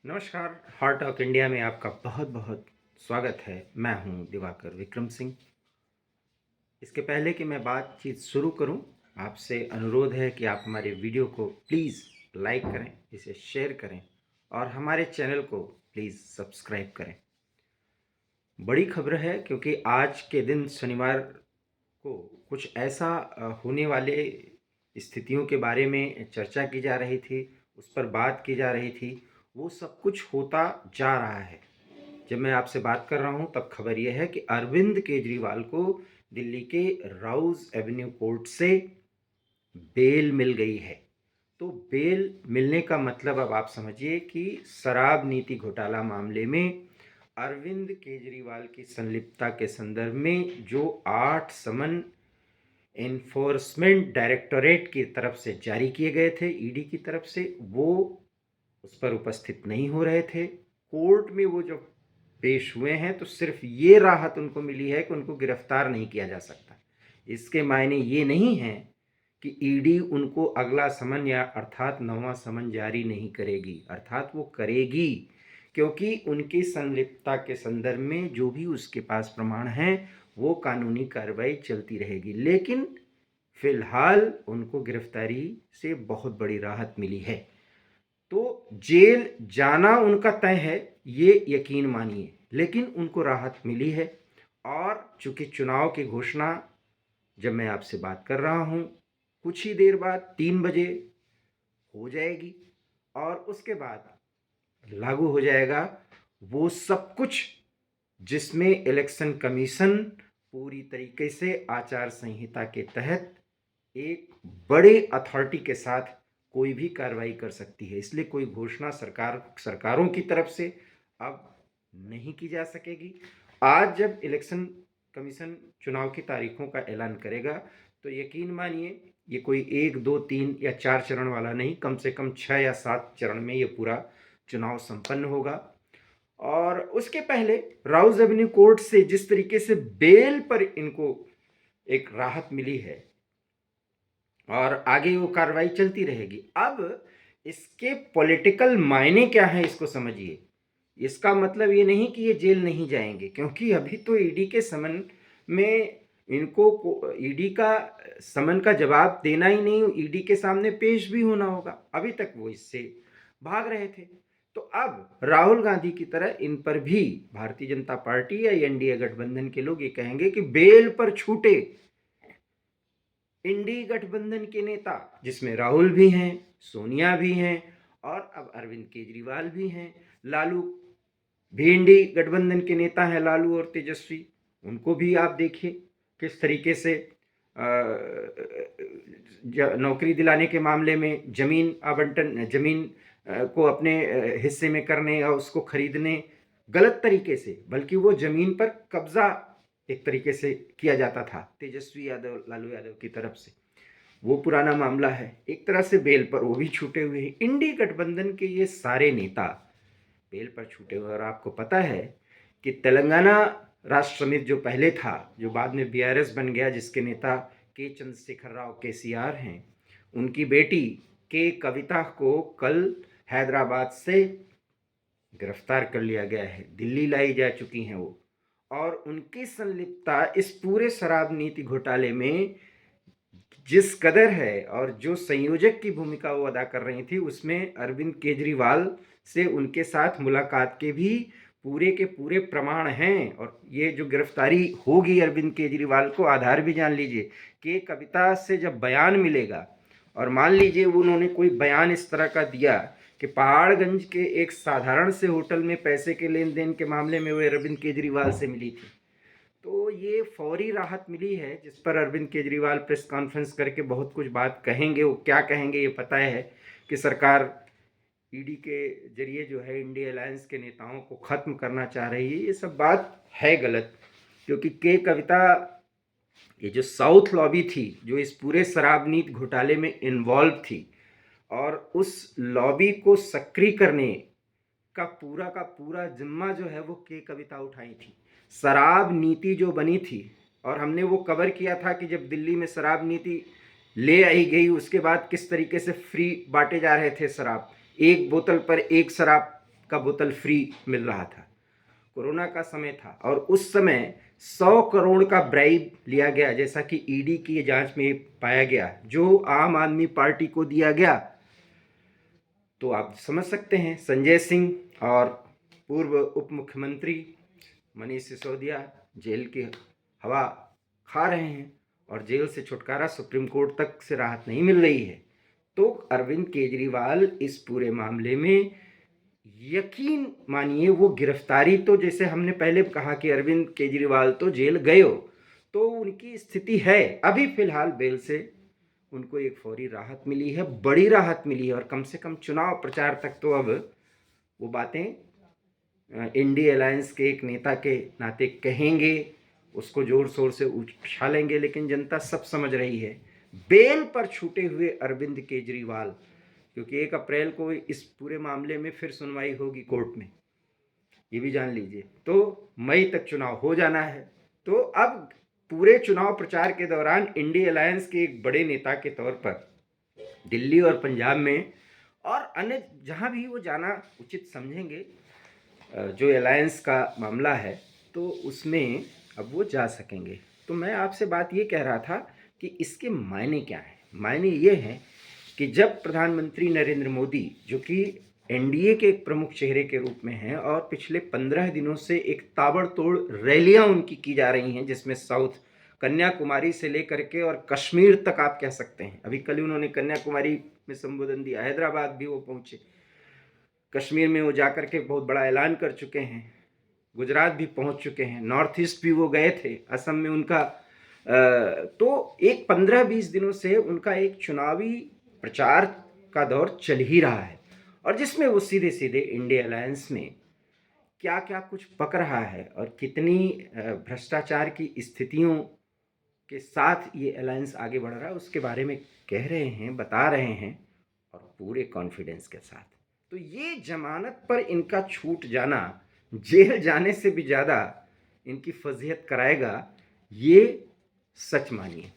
नमस्कार। Heart of India में आपका बहुत बहुत स्वागत है। मैं हूं दिवाकर विक्रम सिंह। इसके पहले कि मैं बातचीत शुरू करूं, आपसे अनुरोध है कि आप हमारे वीडियो को प्लीज़ लाइक करें, इसे शेयर करें और हमारे चैनल को प्लीज़ सब्सक्राइब करें। बड़ी खबर है क्योंकि आज के दिन शनिवार को कुछ ऐसा होने वाले स्थितियों के बारे में चर्चा की जा रही थी, उस पर बात की जा रही थी। वो सब कुछ होता जा रहा है। जब मैं आपसे बात कर रहा हूं तब खबर यह है कि अरविंद केजरीवाल को दिल्ली के राउज एवेन्यू कोर्ट से बेल मिल गई है। तो बेल मिलने का मतलब अब आप समझिए कि शराब नीति घोटाला मामले में अरविंद केजरीवाल की संलिप्तता के संदर्भ में जो 8 समन एनफोर्समेंट डायरेक्टोरेट की तरफ से जारी किए गए थे, ईडी की तरफ से, वो उस पर उपस्थित नहीं हो रहे थे। कोर्ट में वो जो पेश हुए हैं तो सिर्फ ये राहत उनको मिली है कि उनको गिरफ्तार नहीं किया जा सकता। इसके मायने ये नहीं है कि ईडी उनको अगला समन या अर्थात 9वां समन जारी नहीं करेगी, अर्थात वो करेगी, क्योंकि उनकी संलिप्तता के संदर्भ में जो भी उसके पास प्रमाण हैं वो कानूनी कार्रवाई चलती रहेगी। लेकिन फिलहाल उनको गिरफ्तारी से बहुत बड़ी राहत मिली है। तो जेल जाना उनका तय है, ये यकीन मानिए, लेकिन उनको राहत मिली है। और चूंकि चुनाव की घोषणा जब मैं आपसे बात कर रहा हूं कुछ ही देर बाद 3 बजे हो जाएगी और उसके बाद लागू हो जाएगा वो सब कुछ जिसमें इलेक्शन कमीशन पूरी तरीके से आचार संहिता के तहत एक बड़े अथॉरिटी के साथ कोई भी कार्रवाई कर सकती है। इसलिए कोई घोषणा सरकारों की तरफ से अब नहीं की जा सकेगी। आज जब इलेक्शन कमीशन चुनाव की तारीखों का ऐलान करेगा तो यकीन मानिए ये कोई 1, 2, 3 या 4 चरण वाला नहीं, कम से कम 6 या 7 चरण में ये पूरा चुनाव संपन्न होगा। और उसके पहले राउज एवेन्यू कोर्ट से जिस तरीके से बेल पर इनको एक राहत मिली है और आगे वो कार्रवाई चलती रहेगी। अब इसके पॉलिटिकल मायने क्या है इसको समझिए। इसका मतलब ये नहीं कि ये जेल नहीं जाएंगे, क्योंकि अभी तो ईडी के समन में इनको ईडी का समन का जवाब देना ही नहीं, ईडी के सामने पेश भी होना होगा। अभी तक वो इससे भाग रहे थे। तो अब राहुल गांधी की तरह इन पर भी भारतीय जनता पार्टी या एनडीए गठबंधन के लोग ये कहेंगे कि बेल पर छूटे इंडी गठबंधन के नेता, जिसमें राहुल भी हैं, सोनिया भी हैं और अब अरविंद केजरीवाल भी हैं, लालू भी इंडी गठबंधन के नेता हैं, लालू और तेजस्वी, उनको भी आप देखिए किस तरीके से नौकरी दिलाने के मामले में जमीन आवंटन, जमीन को अपने हिस्से में करने और उसको खरीदने गलत तरीके से, बल्कि वो जमीन पर कब्जा एक तरीके से किया जाता था तेजस्वी यादव, लालू यादव की तरफ से, वो पुराना मामला है। एक तरह से बेल पर वो भी छूटे हुए हैं। इंडी गठबंधन के ये सारे नेता बेल पर छूटे हुए। और आपको पता है कि तेलंगाना राष्ट्र समिति जो पहले था, जो बाद में बीआरएस बन गया, जिसके नेता के चंद्रशेखर राव केसीआर हैं, उनकी बेटी के कविता को कल हैदराबाद से गिरफ्तार कर लिया गया है, दिल्ली लाई जा चुकी हैं वो। और उनकी संलिप्तता इस पूरे शराब नीति घोटाले में जिस कदर है और जो संयोजक की भूमिका वो अदा कर रही थी, उसमें अरविंद केजरीवाल से उनके साथ मुलाकात के भी पूरे प्रमाण हैं। और ये जो गिरफ्तारी होगी अरविंद केजरीवाल को, आधार भी जान लीजिए कि कविता से जब बयान मिलेगा और मान लीजिए उन्होंने कोई बयान इस तरह का दिया कि पहाड़गंज के एक साधारण से होटल में पैसे के लेन देन के मामले में वो अरविंद केजरीवाल से मिली थी, तो ये फौरी राहत मिली है, जिस पर अरविंद केजरीवाल प्रेस कॉन्फ्रेंस करके बहुत कुछ बात कहेंगे। वो क्या कहेंगे ये पता है कि सरकार ईडी के जरिए जो है इंडिया अलायंस के नेताओं को ख़त्म करना चाह रही है। ये सब बात है गलत, क्योंकि के कविता ये जो साउथ लॉबी थी, जो इस पूरे शराब नीति घोटाले में इन्वॉल्व थी, और उस लॉबी को सक्रिय करने का पूरा जिम्मा जो है वो के कविता उठाई थी। शराब नीति जो बनी थी, और हमने वो कवर किया था कि जब दिल्ली में शराब नीति ले आई गई, उसके बाद किस तरीके से फ्री बांटे जा रहे थे शराब, एक बोतल पर एक शराब का बोतल फ्री मिल रहा था। कोरोना का समय था और उस समय 100 करोड़ का ब्राइब लिया गया, जैसा कि ईडी की जांच में पाया गया, जो आम आदमी पार्टी को दिया गया। तो आप समझ सकते हैं, संजय सिंह और पूर्व उप मुख्यमंत्री मनीष सिसोदिया जेल की हवा खा रहे हैं और जेल से छुटकारा सुप्रीम कोर्ट तक से राहत नहीं मिल रही है। तो अरविंद केजरीवाल इस पूरे मामले में, यकीन मानिए, वो गिरफ्तारी, तो जैसे हमने पहले कहा कि अरविंद केजरीवाल तो जेल गए हो, तो उनकी स्थिति है अभी फिलहाल बेल से उनको एक फौरी राहत मिली है, बड़ी राहत मिली है। और कम से कम चुनाव प्रचार तक तो अब वो बातें इंडी अलायंस के एक नेता के नाते कहेंगे, उसको जोर शोर से उछालेंगे, लेकिन जनता सब समझ रही है। बेल पर छूटे हुए अरविंद केजरीवाल, क्योंकि 1 अप्रैल को इस पूरे मामले में फिर सुनवाई होगी कोर्ट में, ये भी जान लीजिए। तो मई तक चुनाव हो जाना है। तो अब पूरे चुनाव प्रचार के दौरान इंडी अलायंस के एक बड़े नेता के तौर पर दिल्ली और पंजाब में और अन्य जहां भी वो जाना उचित समझेंगे, जो अलायंस का मामला है, तो उसमें अब वो जा सकेंगे। तो मैं आपसे बात ये कह रहा था कि इसके मायने क्या हैं। मायने ये हैं कि जब प्रधानमंत्री नरेंद्र मोदी, जो कि एनडीए के एक प्रमुख चेहरे के रूप में हैं और पिछले 15 दिनों से एक ताबड़तोड़ रैलियां उनकी की जा रही हैं, जिसमें साउथ कन्याकुमारी से लेकर के और कश्मीर तक आप कह सकते हैं। अभी कल उन्होंने कन्याकुमारी में संबोधन दिया, हैदराबाद भी वो पहुंचे, कश्मीर में वो जाकर के बहुत बड़ा ऐलान कर चुके हैं, गुजरात भी पहुंच चुके हैं, नॉर्थ ईस्ट भी वो गए थे, असम में उनका तो एक 15-20 दिनों से उनका एक चुनावी प्रचार का दौर चल ही रहा है, और जिसमें वो सीधे सीधे इंडिया अलायंस में क्या क्या कुछ पक रहा है और कितनी भ्रष्टाचार की स्थितियों के साथ ये अलायंस आगे बढ़ रहा है, उसके बारे में कह रहे हैं, बता रहे हैं, और पूरे कॉन्फिडेंस के साथ। तो ये जमानत पर इनका छूट जाना जेल जाने से भी ज़्यादा इनकी फजीहत कराएगा, ये सच मानिए।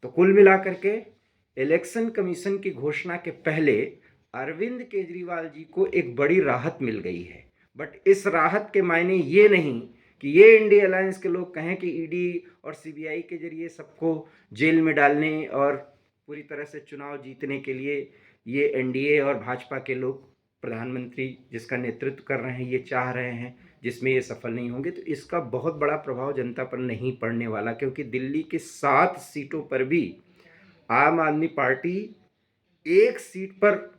तो कुल मिलाकर के इलेक्शन कमीशन की घोषणा के पहले अरविंद केजरीवाल जी को एक बड़ी राहत मिल गई है। बट इस राहत के मायने ये नहीं कि ये इंडिया अलायंस के लोग कहें कि ईडी और सीबीआई के जरिए सबको जेल में डालने और पूरी तरह से चुनाव जीतने के लिए ये एनडीए और भाजपा के लोग, प्रधानमंत्री जिसका नेतृत्व कर रहे हैं, ये चाह रहे हैं, जिसमें ये सफल नहीं होंगे। तो इसका बहुत बड़ा प्रभाव जनता पर नहीं पड़ने वाला, क्योंकि दिल्ली की 7 सीटों पर भी आम आदमी पार्टी एक सीट पर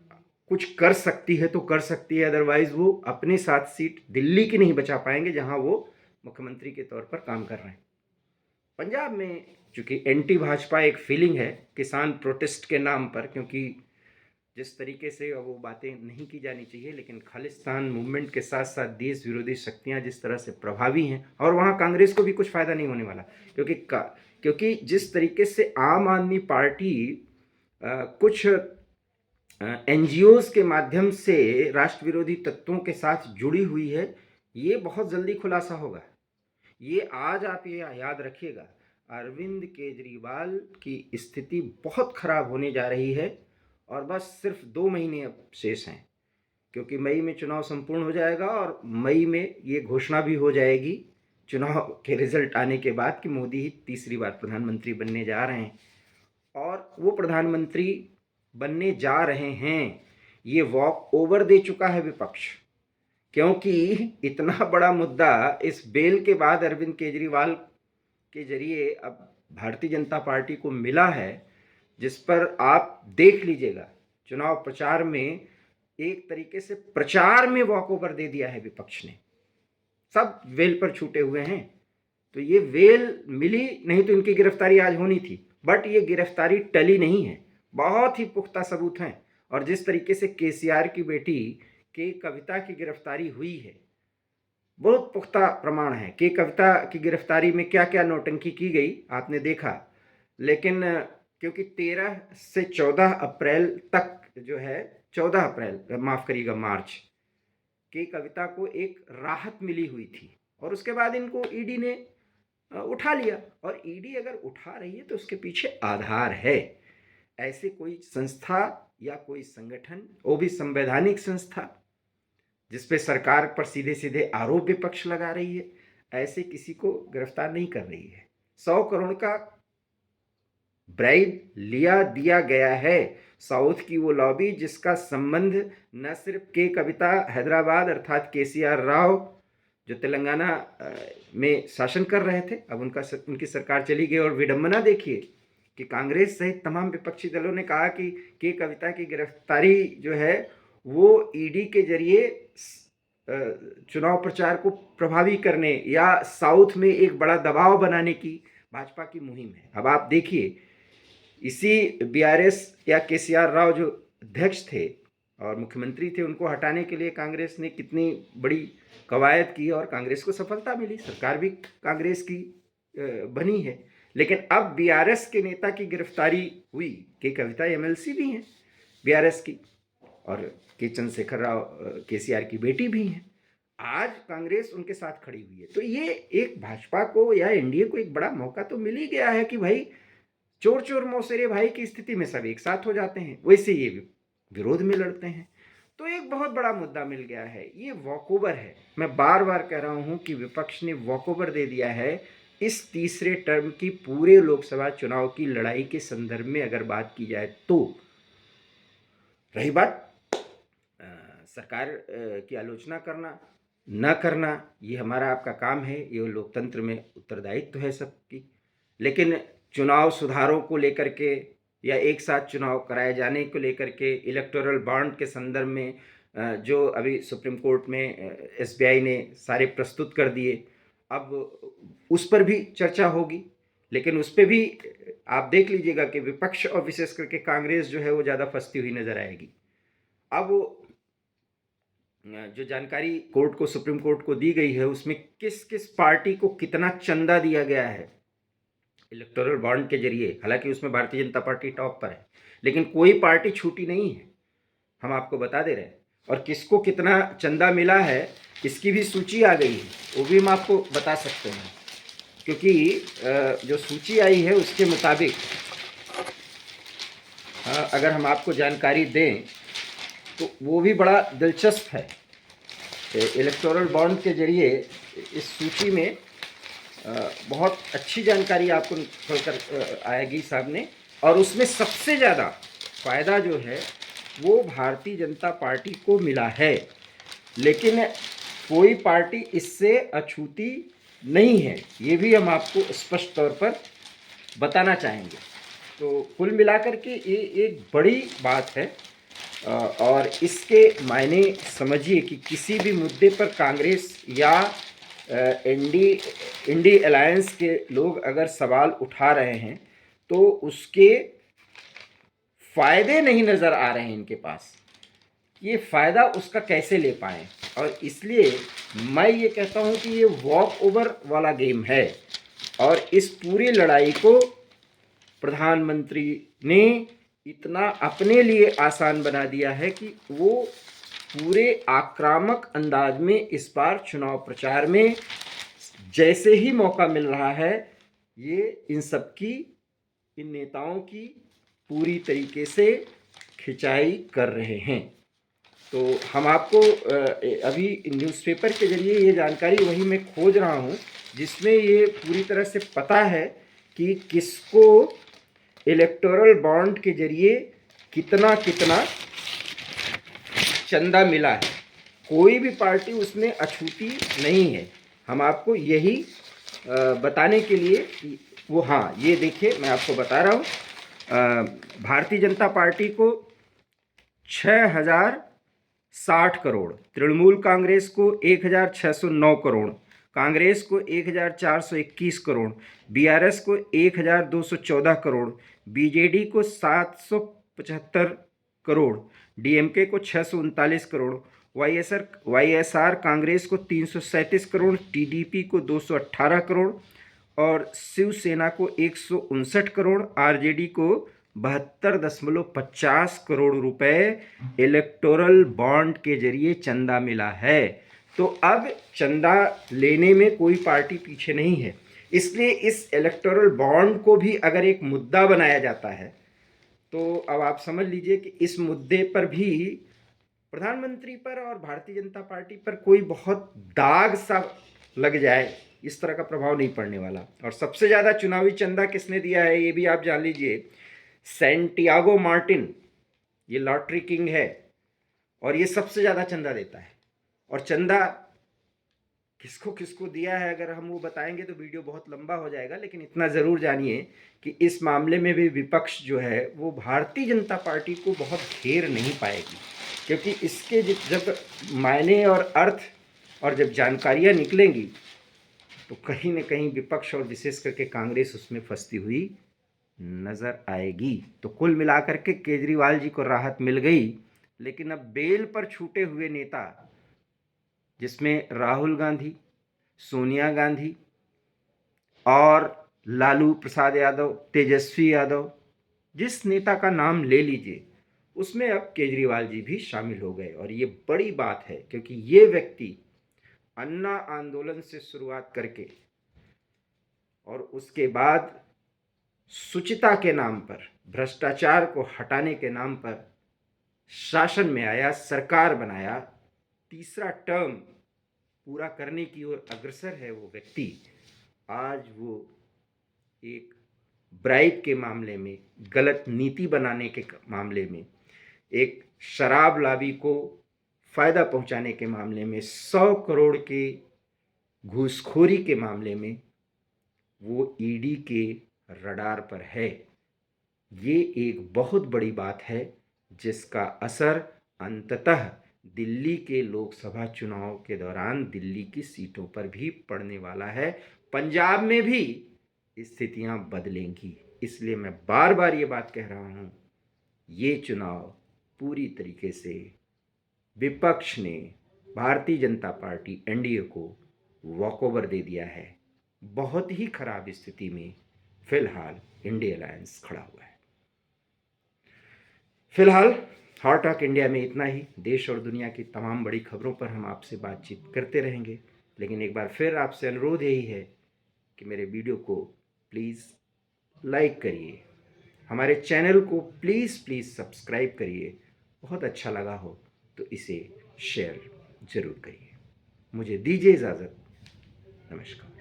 कुछ कर सकती है तो कर सकती है, अदरवाइज वो अपने 7 सीट दिल्ली की नहीं बचा पाएंगे जहां वो मुख्यमंत्री के तौर पर काम कर रहे हैं। पंजाब में चूंकि एंटी भाजपा एक फीलिंग है किसान प्रोटेस्ट के नाम पर, क्योंकि जिस तरीके से वो बातें नहीं की जानी चाहिए, लेकिन खालिस्तान मूवमेंट के साथ साथ देश विरोधी शक्तियां जिस तरह से प्रभावी हैं, और वहाँ कांग्रेस को भी कुछ फ़ायदा नहीं होने वाला, क्योंकि जिस तरीके से आम आदमी पार्टी कुछ एनजीओज के माध्यम से राष्ट्र विरोधी तत्वों के साथ जुड़ी हुई है, ये बहुत जल्दी खुलासा होगा। ये आज आप ये याद रखिएगा, अरविंद केजरीवाल की स्थिति बहुत खराब होने जा रही है, और बस सिर्फ 2 महीने अब शेष हैं, क्योंकि मई में चुनाव संपूर्ण हो जाएगा और मई में ये घोषणा भी हो जाएगी चुनाव के रिजल्ट आने के बाद कि मोदी ही तीसरी बार प्रधानमंत्री बनने जा रहे हैं। और वो प्रधानमंत्री बनने जा रहे हैं, ये वॉक ओवर दे चुका है विपक्ष, क्योंकि इतना बड़ा मुद्दा इस बेल के बाद अरविंद केजरीवाल के जरिए अब भारतीय जनता पार्टी को मिला है, जिस पर आप देख लीजिएगा चुनाव प्रचार में एक तरीके से प्रचार में वॉक ओवर दे दिया है विपक्ष ने, सब वेल पर छूटे हुए हैं। तो ये वेल मिली नहीं तो इनकी गिरफ्तारी आज होनी थी, बट ये गिरफ्तारी टली नहीं है, बहुत ही पुख्ता सबूत हैं। और जिस तरीके से केसीआर की बेटी के कविता की गिरफ्तारी हुई है, बहुत पुख्ता प्रमाण है कि कविता की गिरफ्तारी में क्या क्या नौटंकी की गई आपने देखा। लेकिन क्योंकि 13 से 14 अप्रैल तक जो है, 14 अप्रैल माफ़ करिएगा, मार्च की कविता को एक राहत मिली हुई थी, और उसके बाद इनको ईडी ने उठा लिया। और ईडी अगर उठा रही है तो उसके पीछे आधार है। ऐसे कोई संस्था या कोई संगठन, वो भी संवैधानिक संस्था, जिस पे सरकार पर सीधे सीधे आरोप विपक्ष लगा रही है, ऐसे किसी को गिरफ्तार नहीं कर रही है। 100 करोड़ का ब्राइब लिया दिया गया है। साउथ की वो लॉबी जिसका संबंध न सिर्फ के कविता हैदराबाद अर्थात केसीआर राव जो तेलंगाना में शासन कर रहे थे, अब उनकी सरकार चली गई। और विडंबना देखिए कि कांग्रेस सहित तमाम विपक्षी दलों ने कहा कि के कविता की गिरफ्तारी जो है वो ईडी के जरिए चुनाव प्रचार को प्रभावी करने या साउथ में एक बड़ा दबाव बनाने की भाजपा की मुहिम है। अब आप देखिए, इसी बीआरएस या केसीआर राव जो अध्यक्ष थे और मुख्यमंत्री थे, उनको हटाने के लिए कांग्रेस ने कितनी बड़ी कवायद की और कांग्रेस को सफलता मिली, सरकार भी कांग्रेस की बनी है। लेकिन अब बीआरएस के नेता की गिरफ्तारी हुई, के कविता एमएलसी भी हैं बीआरएस की और के चंद्रशेखर राव केसीआर की बेटी भी हैं। आज कांग्रेस उनके साथ खड़ी हुई है। तो ये एक भाजपा को या एनडीए को एक बड़ा मौका तो मिल ही गया है कि भाई चोर चोर मौसेरे भाई की स्थिति में सब एक साथ हो जाते हैं, वैसे ये विरोध में लड़ते हैं। तो एक बहुत बड़ा मुद्दा मिल गया है, ये वॉकओवर है। मैं बार बार कह रहा हूं कि विपक्ष ने वॉकओवर दे दिया है इस तीसरे टर्म की पूरे लोकसभा चुनाव की लड़ाई के संदर्भ में अगर बात की जाए तो। रही बात सरकार की आलोचना करना न करना, ये हमारा आपका काम है, ये लोकतंत्र में उत्तरदायित्व है सबकी। लेकिन चुनाव सुधारों को लेकर के या एक साथ चुनाव कराए जाने को लेकर के इलेक्टोरल बॉन्ड के संदर्भ में जो अभी सुप्रीम कोर्ट में एसबीआई ने सारे प्रस्तुत कर दिए, अब उस पर भी चर्चा होगी। लेकिन उस पर भी आप देख लीजिएगा कि विपक्ष और विशेष करके कांग्रेस जो है वो ज़्यादा फंसती हुई नजर आएगी। अब जो जानकारी कोर्ट को, सुप्रीम कोर्ट को दी गई है, उसमें किस किस पार्टी को कितना चंदा दिया गया है इलेक्टोरल बॉन्ड के जरिए। हालांकि उसमें भारतीय जनता पार्टी टॉप पर है, लेकिन कोई पार्टी छूटी नहीं है, हम आपको बता दे रहे हैं। और किसको कितना चंदा मिला है इसकी भी सूची आ गई है, वो भी हम आपको बता सकते हैं। क्योंकि जो सूची आई है उसके मुताबिक अगर हम आपको जानकारी दें तो वो भी बड़ा दिलचस्प है। इलेक्टोरल बॉन्ड के जरिए इस सूची में बहुत अच्छी जानकारी आपको खोलकर आएगी सामने। और उसमें सबसे ज़्यादा फ़ायदा जो है वो भारतीय जनता पार्टी को मिला है, लेकिन कोई पार्टी इससे अछूती नहीं है, ये भी हम आपको स्पष्ट तौर पर बताना चाहेंगे। तो कुल मिलाकर के ये एक बड़ी बात है और इसके मायने समझिए कि किसी भी मुद्दे पर कांग्रेस या इंडी अलायंस के लोग अगर सवाल उठा रहे हैं तो उसके फ़ायदे नहीं नज़र आ रहे हैं इनके पास, ये फ़ायदा उसका कैसे ले पाएँ। और इसलिए मैं ये कहता हूँ कि ये वॉक ओवर वाला गेम है और इस पूरी लड़ाई को प्रधानमंत्री ने इतना अपने लिए आसान बना दिया है कि वो पूरे आक्रामक अंदाज में इस बार चुनाव प्रचार में जैसे ही मौका मिल रहा है, ये इन नेताओं की पूरी तरीके से खिंचाई कर रहे हैं। तो हम आपको अभी न्यूज़पेपर के जरिए ये जानकारी वही मैं खोज रहा हूँ जिसमें ये पूरी तरह से पता है कि किसको इलेक्टोरल बॉन्ड के जरिए कितना कितना चंदा मिला है। कोई भी पार्टी उसमें अछूती नहीं है। हम आपको यही बताने के लिए कि वो, हाँ ये देखिए मैं आपको बता रहा हूँ, भारतीय जनता पार्टी को 6060 करोड़, तृणमूल कांग्रेस को 1609 करोड़, कांग्रेस को 1421 करोड़, बीआरएस को 1214 करोड़, बीजेडी को 775 करोड़, डीएमके को 639 करोड़, वाईएसआर कांग्रेस को 337 करोड़, टीडीपी को 218 करोड़ और शिवसेना को 159 करोड़, आरजेडी को 72.50 करोड़ रुपए इलेक्टोरल बॉन्ड के जरिए चंदा मिला है। तो अब चंदा लेने में कोई पार्टी पीछे नहीं है। इसलिए इस इलेक्टोरल बॉन्ड को भी अगर एक मुद्दा बनाया जाता है तो अब आप समझ लीजिए कि इस मुद्दे पर भी प्रधानमंत्री पर और भारतीय जनता पार्टी पर कोई बहुत दाग सा लग जाए, इस तरह का प्रभाव नहीं पड़ने वाला। और सबसे ज़्यादा चुनावी चंदा किसने दिया है ये भी आप जान लीजिए, सैंटियागो मार्टिन, ये लॉटरी किंग है और ये सबसे ज़्यादा चंदा देता है। और चंदा किसको किसको दिया है अगर हम वो बताएंगे तो वीडियो बहुत लंबा हो जाएगा, लेकिन इतना ज़रूर जानिए कि इस मामले में भी विपक्ष जो है वो भारतीय जनता पार्टी को बहुत घेर नहीं पाएगी, क्योंकि इसके जब मायने और अर्थ और जब जानकारियाँ निकलेंगी तो कहीं न कहीं विपक्ष और विशेष करके कांग्रेस उसमें फंसती हुई नज़र आएगी। तो कुल मिलाकर के केजरीवाल जी को राहत मिल गई, लेकिन अब बेल पर छूटे हुए नेता, जिसमें राहुल गांधी, सोनिया गांधी और लालू प्रसाद यादव, तेजस्वी यादव, जिस नेता का नाम ले लीजिए उसमें अब केजरीवाल जी भी शामिल हो गए। और ये बड़ी बात है, क्योंकि ये व्यक्ति अन्ना आंदोलन से शुरुआत करके और उसके बाद शुचिता के नाम पर, भ्रष्टाचार को हटाने के नाम पर शासन में आया, सरकार बनाया, तीसरा टर्म पूरा करने की ओर अग्रसर है वो व्यक्ति। आज वो एक ब्राइब के मामले में, गलत नीति बनाने के मामले में, एक शराब लॉबी को फ़ायदा पहुंचाने के मामले में, 100 करोड़ के घूसखोरी के मामले में वो ईडी के रडार पर है। ये एक बहुत बड़ी बात है जिसका असर अंततः दिल्ली के लोकसभा चुनाव के दौरान दिल्ली की सीटों पर भी पड़ने वाला है। पंजाब में भी स्थितियां बदलेंगी। इसलिए मैं बार बार ये बात कह रहा हूँ, ये चुनाव पूरी तरीके से विपक्ष ने भारतीय जनता पार्टी एनडीए को वॉकओवर दे दिया है। बहुत ही खराब स्थिति में फिलहाल इंडिया अलायंस खड़ा हुआ है। फिलहाल हॉट टॉक इंडिया में इतना ही। देश और दुनिया की तमाम बड़ी खबरों पर हम आपसे बातचीत करते रहेंगे, लेकिन एक बार फिर आपसे अनुरोध यही है कि मेरे वीडियो को प्लीज़ लाइक करिए, हमारे चैनल को प्लीज़ सब्सक्राइब करिए, बहुत अच्छा लगा हो तो इसे शेयर ज़रूर करिए। मुझे दीजिए इजाज़त। नमस्कार।